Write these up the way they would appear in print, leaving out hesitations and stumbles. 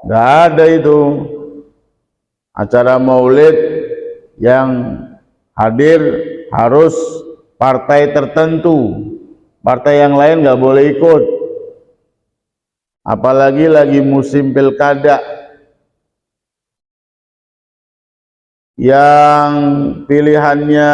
Nggak ada itu acara maulid yang hadir harus partai tertentu, partai yang lain nggak boleh ikut, apalagi lagi musim pilkada yang pilihannya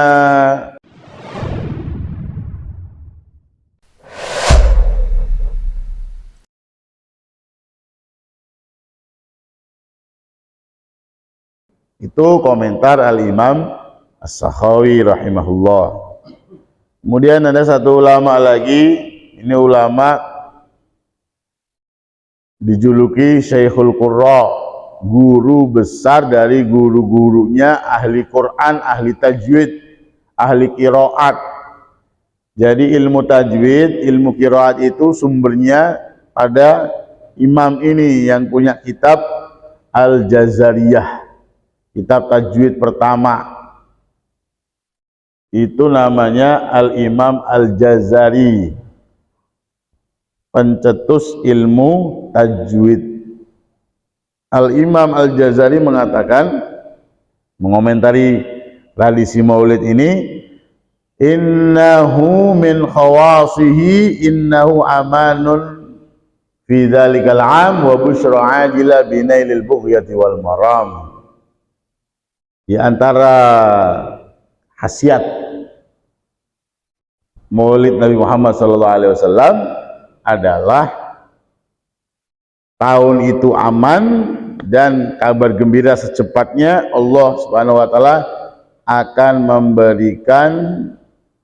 itu. Komentar Al-Imam As-Sakhawi rahimahullah. Kemudian ada satu ulama lagi, ini ulama dijuluki Syekhul Qurra, guru besar dari guru-gurunya ahli Quran, ahli tajwid, ahli qiraat. Jadi ilmu tajwid, ilmu qiraat itu sumbernya pada imam ini yang punya kitab Al-Jazariyah, kitab tajwid pertama. Itu namanya Al-Imam Al-Jazari, pencetus ilmu tajwid. Al-Imam Al-Jazari mengatakan, mengomentari tradisi maulid ini, innahu min khawasihi innahu amanun fi dzalikal am wa busyra ajila binailil bughyati wal maram. Di antara khasiat maulid Nabi Muhammad SAW adalah tahun itu aman dan kabar gembira secepatnya Allah Subhanahu wa taala akan memberikan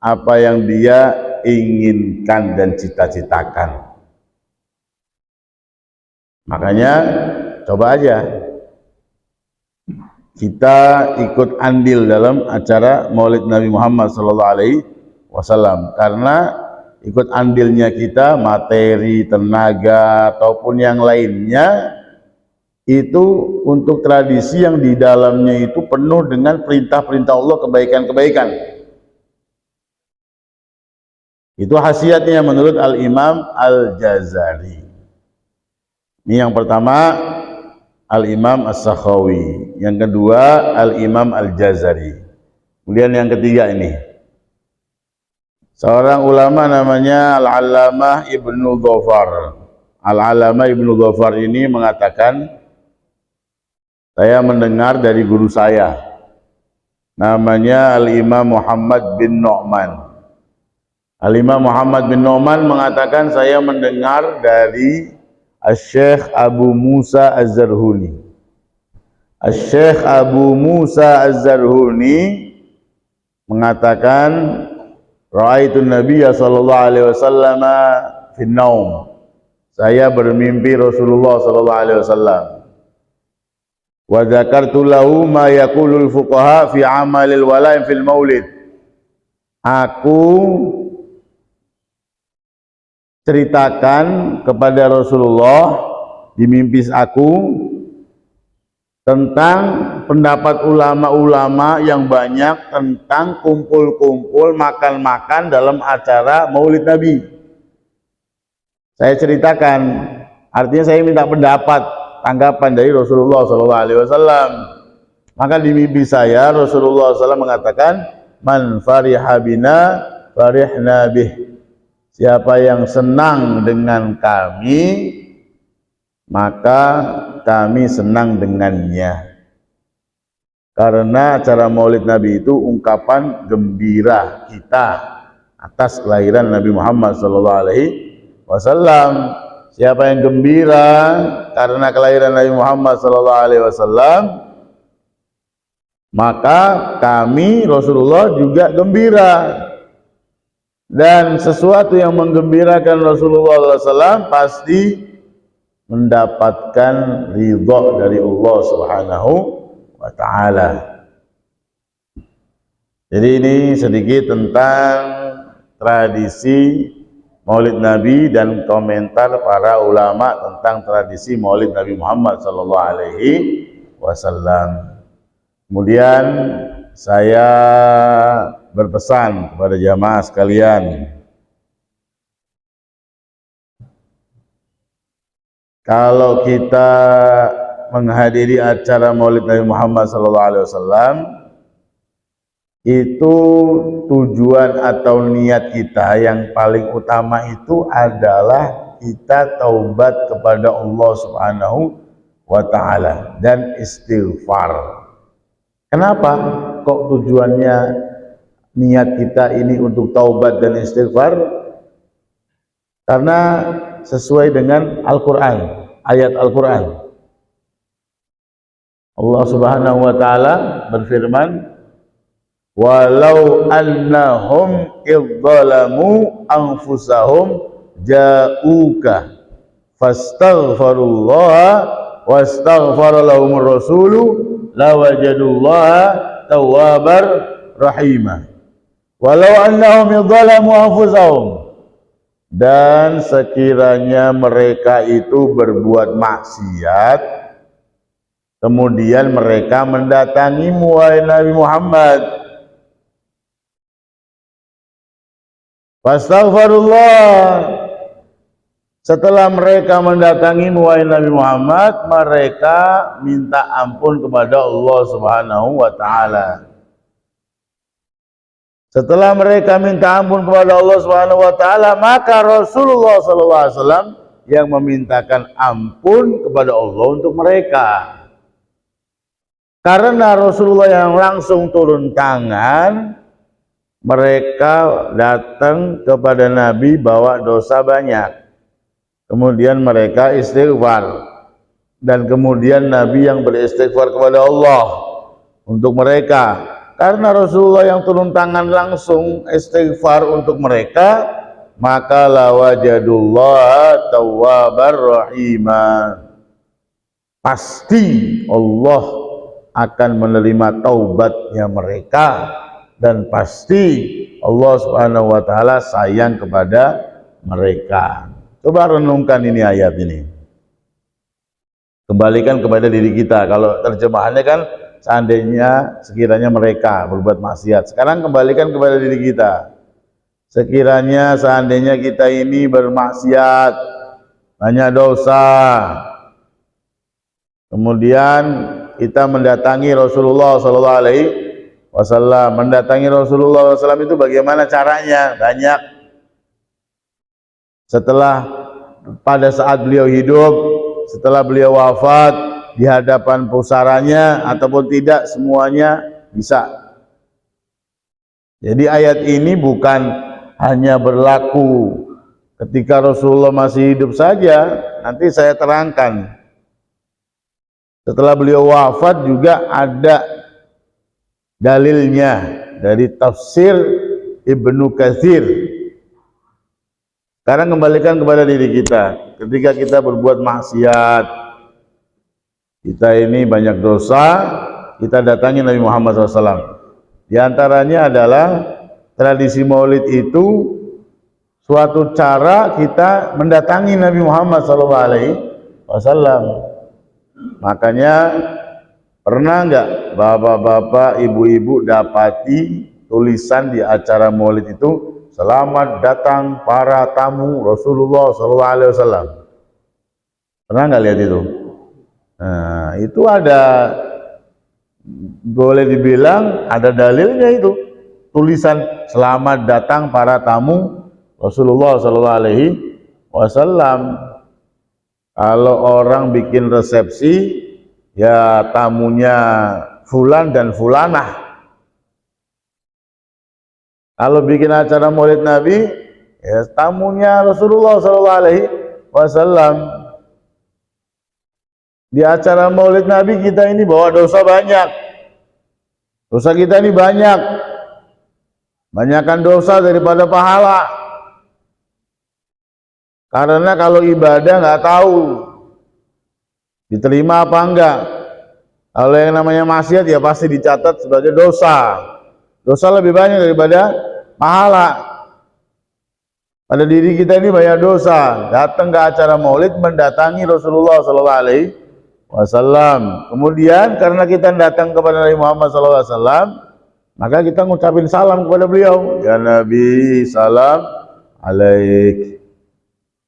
apa yang Dia inginkan dan cita-citakan. Makanya coba aja kita ikut andil dalam acara Maulid Nabi Muhammad SAW, karena ikut andilnya kita, materi, tenaga, ataupun yang lainnya, itu untuk tradisi yang di dalamnya itu penuh dengan perintah-perintah Allah, kebaikan-kebaikan. Itu khasiatnya menurut Al-Imam Al-Jazari. Ini yang pertama, Al-Imam As-Sakhawi. Yang kedua, Al-Imam Al-Jazari. Kemudian yang ketiga ini, seorang ulama namanya Al-Allamah Ibnu Dhafar. Al-Allamah Ibnu Dhafar ini mengatakan, saya mendengar dari guru saya, namanya Al-Imam Muhammad bin Nu'man. Al-Imam Muhammad bin Nu'man mengatakan, saya mendengar dari Asy-Syaikh Abu Musa Az-Zarhuni. Asy-Syaikh Abu Musa Az-Zarhuni mengatakan, ra'aitun Nabiyya sallallahu alaihi wasallam fi naum. Saya bermimpi Rasulullah sallallahu alaihi wasallam. Wa dzakartu lahu ma yaqulul fuqaha fi amalil wala'i fil maulid. Aku ceritakan kepada Rasulullah di mimpi aku tentang pendapat ulama-ulama yang banyak tentang kumpul-kumpul, makan-makan dalam acara Maulid Nabi. Saya ceritakan, artinya saya minta pendapat, tanggapan dari Rasulullah SAW. Maka di mimpi saya Rasulullah SAW mengatakan, man fariha bina farihna bih. Siapa yang senang dengan kami, maka kami senang dengannya. Karena acara Maulid Nabi itu ungkapan gembira kita atas kelahiran Nabi Muhammad SAW. Siapa yang gembira karena kelahiran Nabi Muhammad SAW, maka kami Rasulullah juga gembira. Dan sesuatu yang menggembirakan Rasulullah SAW pasti mendapatkan ridha dari Allah Subhanahu wa ta'ala. Jadi ini sedikit tentang tradisi Maulid Nabi dan komentar para ulama tentang tradisi Maulid Nabi Muhammad SAW. Kemudian saya berpesan kepada jamaah sekalian, kalau kita menghadiri acara Maulid Nabi Muhammad SAW, itu tujuan atau niat kita yang paling utama itu adalah kita taubat kepada Allah Subhanahu wa ta'ala dan istighfar. Kenapa kok tujuannya niat kita ini untuk taubat dan istighfar? Karena sesuai dengan Al-Quran, ayat Al-Quran. Allah Subhanahu wa ta'ala berfirman, walau annahum idzalamu anfusahum ja'uka fastaghfirullaha wastaghfara lahumur rasulu lawajadullaha tawwabar rahimah. Walau annahum idzalamu anfusahum, dan sekiranya mereka itu berbuat maksiat, kemudian mereka mendatangimu wahai Nabi Muhammad, fastaghfirullah, setelah mereka mendatangimu wahai Nabi Muhammad, mereka minta ampun kepada Allah Subhanahu wa ta'ala. Setelah mereka minta ampun kepada Allah Subhanahu wa ta'ala, maka Rasulullah SAW yang memintakan ampun kepada Allah untuk mereka. Karena Rasulullah yang langsung turun tangan, mereka datang kepada Nabi bawa dosa banyak. Kemudian mereka istighfar. Dan kemudian Nabi yang beristighfar kepada Allah untuk mereka. Karena Rasulullah yang turun tangan langsung istighfar untuk mereka, maka lawajadullah tawwabar rahimah. Pasti Allah akan menerima taubatnya mereka, dan pasti Allah Subhanahu wa ta'ala sayang kepada mereka. Coba renungkan ini ayat ini, kembalikan kepada diri kita. Kalau terjemahannya kan seandainya sekiranya mereka berbuat maksiat, sekarang kembalikan kepada diri kita. Sekiranya seandainya kita ini bermaksiat, banyak dosa, kemudian kita mendatangi Rasulullah SAW. Mendatangi Rasulullah SAW itu bagaimana caranya? Banyak. Setelah pada saat beliau hidup, setelah beliau wafat, di hadapan pusaranya ataupun tidak, semuanya bisa. Jadi ayat ini bukan hanya berlaku ketika Rasulullah masih hidup saja. Nanti saya terangkan. Setelah beliau wafat juga ada dalilnya dari tafsir Ibnu Katsir. Sekarang kembalikan kepada diri kita. Ketika kita berbuat maksiat, kita ini banyak dosa, kita datangi Nabi Muhammad SAW. Di antaranya adalah tradisi Maulid itu suatu cara kita mendatangi Nabi Muhammad SAW. Makanya pernah nggak bapak-bapak, ibu-ibu dapati tulisan di acara Maulid itu, selamat datang para tamu Rasulullah SAW? Pernah nggak lihat itu? Nah, itu ada, boleh dibilang ada dalilnya itu, tulisan selamat datang para tamu Rasulullah SAW. Kalau orang bikin resepsi, ya tamunya fulan dan fulanah. Kalau bikin acara Maulid Nabi, ya tamunya Rasulullah SAW. Di acara Maulid Nabi kita ini bawa dosa banyak. Dosa kita ini banyak. Banyakkan dosa daripada pahala. Karena kalau ibadah nggak tahu diterima apa enggak. Kalau yang namanya maksiat ya pasti dicatat sebagai dosa. Dosa lebih banyak daripada pahala. Pada diri kita ini banyak dosa. Datang ke acara Maulid, mendatangi Rasulullah SAW. Kemudian karena kita datang kepada Nabi Muhammad SAW, maka kita ngucapin salam kepada beliau. Ya Nabi, salam alaik.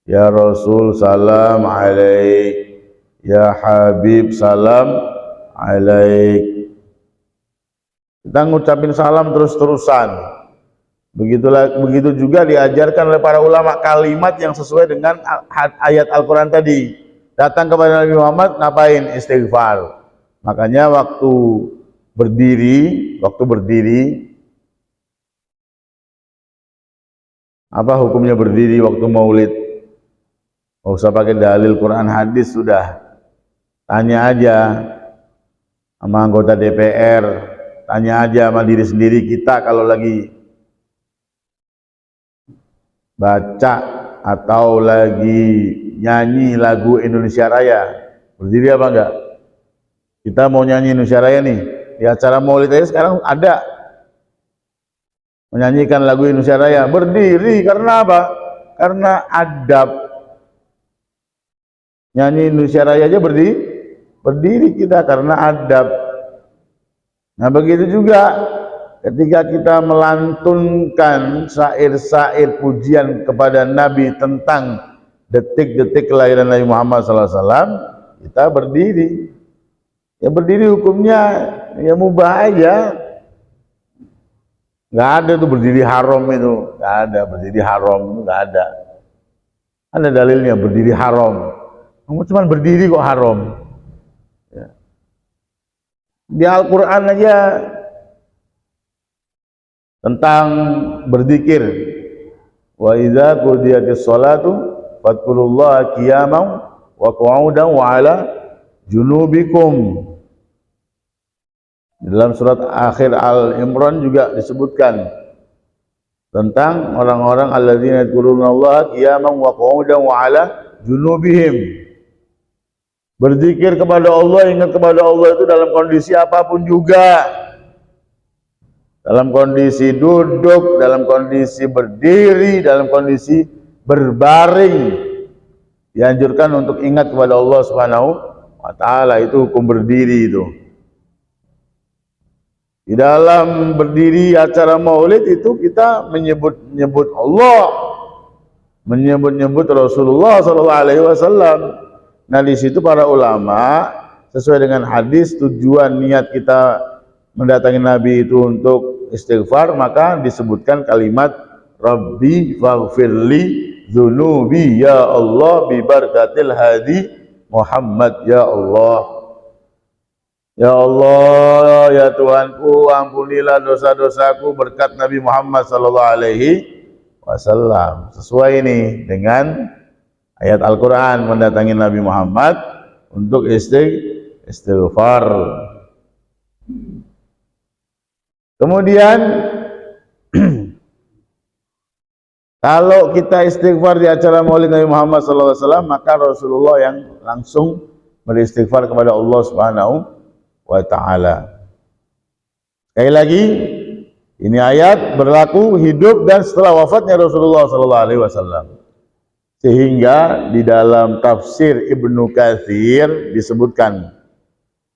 Ya Rasul salam alaik, ya Habib salam alaik. Kita ngucapin salam terus-terusan. Begitu juga diajarkan oleh para ulama kalimat yang sesuai dengan ayat Al-Quran tadi. Datang kepada Nabi Muhammad, ngapain? Istighfar. Makanya waktu berdiri, apa hukumnya berdiri waktu maulid? Nggak usah pakai dalil Quran hadis, sudah. Tanya aja sama anggota DPR, tanya aja sama diri sendiri kita kalau lagi baca atau lagi nyanyi lagu Indonesia Raya, berdiri apa enggak? Kita mau nyanyi Indonesia Raya nih, di acara maulid aja sekarang ada menyanyikan lagu Indonesia Raya, berdiri. Karena apa? Karena adab. Nyanyi Indonesia Raya aja berdiri kita karena adab. Nah begitu juga ketika kita melantunkan syair-syair pujian kepada Nabi tentang detik-detik kelahiran Nabi Muhammad SAW, kita berdiri. Ya berdiri hukumnya ya mubah aja. Nggak ada tuh berdiri haram itu, nggak ada berdiri haram itu, nggak ada. Ada dalilnya berdiri haram. Kamu cuma berdiri kok haram. Ya. Di Al-Quran aja tentang berzikir. Wa idza qudiyatis sholatu fadhkurullaha qiyaman wa qu'udan wa 'ala junubikum. Di dalam surat akhir Al-Imran juga disebutkan tentang orang-orang alladzina yadhkurunallaha qiyaman wa qu'udan wa 'ala junubihim. Berzikir kepada Allah, ingat kepada Allah itu dalam kondisi apapun juga. Dalam kondisi duduk, dalam kondisi berdiri, dalam kondisi berbaring. Dianjurkan untuk ingat kepada Allah Subhanahu wa ta'ala, itu hukum berdiri itu. Di dalam berdiri acara maulid itu kita menyebut Allah, menyebut Rasulullah SAW. Nah di situ para ulama sesuai dengan hadis, tujuan niat kita mendatangi Nabi itu untuk istighfar, maka disebutkan kalimat Rabbi faghfirli dzunubi ya Allah bi barakatil hadi Muhammad. Ya Allah, ya Allah, ya Tuhanku, ampunilah dosa-dosaku berkat Nabi Muhammad sallallahu alaihi wasallam. Sesuai ini dengan ayat Al-Quran mendatangi Nabi Muhammad untuk istighfar. Kemudian kalau kita istighfar di acara maulid Nabi Muhammad SAW, maka Rasulullah yang langsung beristighfar kepada Allah Subhanahu wa ta'ala. Sekali lagi, ini ayat berlaku hidup dan setelah wafatnya Rasulullah SAW. Sehingga di dalam tafsir Ibnu Katsir disebutkan,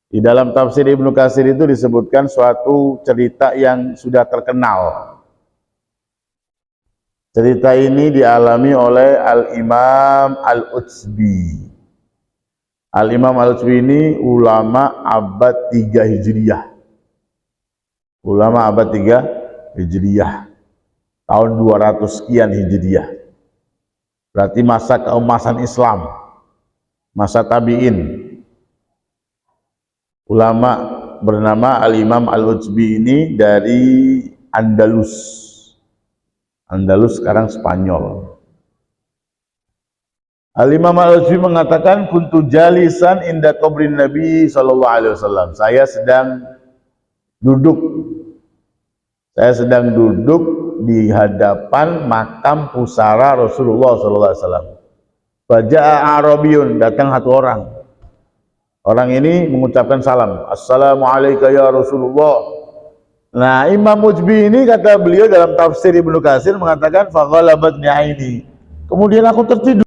di dalam tafsir Ibnu Katsir itu disebutkan suatu cerita yang sudah terkenal. Cerita ini dialami oleh Al-Imam Al-Utsbi. Al-Imam Al-Utsbi ini ulama abad 3 Hijriyah. Ulama abad 3 Hijriyah. Tahun 200 sekian Hijriyah. Berarti masa keemasan Islam, masa tabi'in. Ulama bernama Al-Imam Al-Utsbi ini dari Andalus. Andalus sekarang Spanyol. Al-Imam Al-Utsbi mengatakan, kuntu jalisan inda qabrin Nabi sallallahu alaihi wasallam. Saya sedang duduk di hadapan makam pusara Rasulullah SAW. Baja'a Arabiyun, datang satu orang. Orang ini mengucapkan salam, Assalamualaikum ya Rasulullah. Nah, Imam Utsbi ini kata beliau dalam tafsir Ibnu Katsir mengatakan, faghalabatni aini. Kemudian aku tertidur.